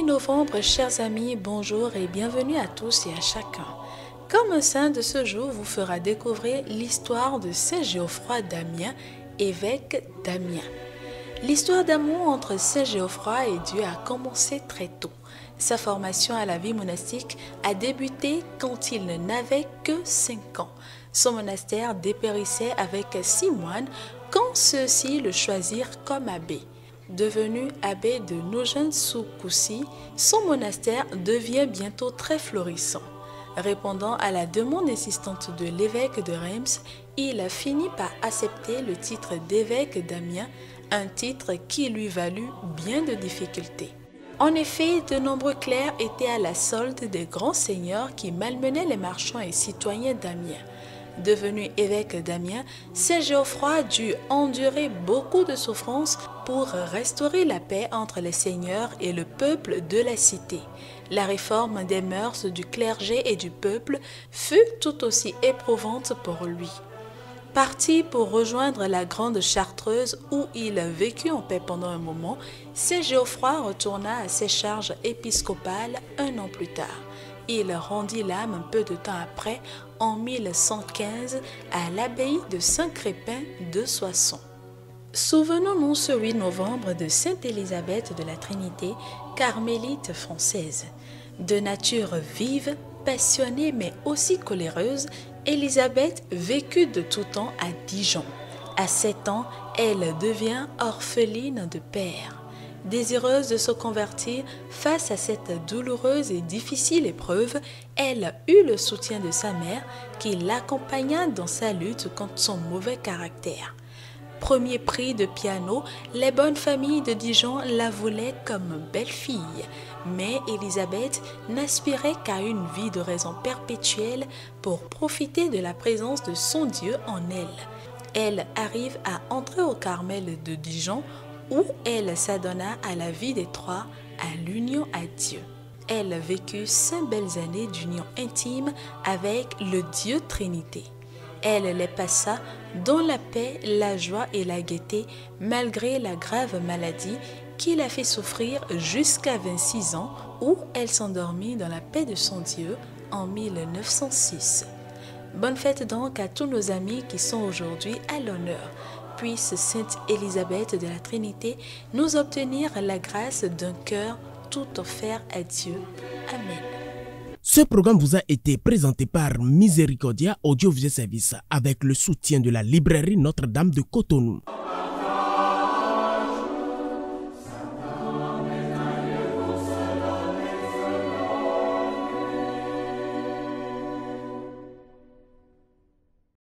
novembre, chers amis, bonjour et bienvenue à tous et à chacun. Comme un saint de ce jour vous fera découvrir l'histoire de Saint Géoffroy d'Amiens, évêque d'Amiens. L'histoire d'amour entre Saint Géoffroy et Dieu a commencé très tôt. Sa formation à la vie monastique a débuté quand il n'avait que 5 ans. Son monastère dépérissait avec 6 moines quand ceux-ci le choisirent comme abbé. Devenu abbé de Nogent-sous-Coucy, son monastère devient bientôt très florissant. Répondant à la demande insistante de l'évêque de Reims, il a fini par accepter le titre d'évêque d'Amiens, un titre qui lui valut bien de difficultés. En effet, de nombreux clercs étaient à la solde des grands seigneurs qui malmenaient les marchands et citoyens d'Amiens. Devenu évêque d'Amiens, Saint Géoffroy dut endurer beaucoup de souffrances pour restaurer la paix entre les seigneurs et le peuple de la cité. La réforme des mœurs du clergé et du peuple fut tout aussi éprouvante pour lui. Parti pour rejoindre la Grande Chartreuse où il vécut en paix pendant un moment, Saint Géoffroy retourna à ses charges épiscopales un an plus tard. Il rendit l'âme un peu de temps après, en 1115, à l'abbaye de Saint-Crépin de Soissons. Souvenons-nous ce 8 novembre de Sainte Élisabeth de la Trinité, carmélite française. De nature vive, passionnée mais aussi coléreuse, Élisabeth vécut de tout temps à Dijon. À 7 ans, elle devient orpheline de père. Désireuse de se convertir face à cette douloureuse et difficile épreuve, elle eut le soutien de sa mère qui l'accompagna dans sa lutte contre son mauvais caractère. Premier prix de piano, les bonnes familles de Dijon la voulaient comme belle-fille, mais Élisabeth n'aspirait qu'à une vie de raison perpétuelle pour profiter de la présence de son Dieu en elle. Elle arrive à entrer au Carmel de Dijon où elle s'adonna à la vie des trois, à l'union à Dieu. Elle vécut 5 belles années d'union intime avec le Dieu Trinité. Elle les passa dans la paix, la joie et la gaieté, malgré la grave maladie qui la fait souffrir jusqu'à 26 ans, où elle s'endormit dans la paix de son Dieu en 1906. Bonne fête donc à tous nos amis qui sont aujourd'hui à l'honneur. Puisse Sainte Élisabeth de la Trinité nous obtenir la grâce d'un cœur tout offert à Dieu. Amen. Ce programme vous a été présenté par Miséricordia Audiovisuel Service avec le soutien de la librairie Notre-Dame de Cotonou.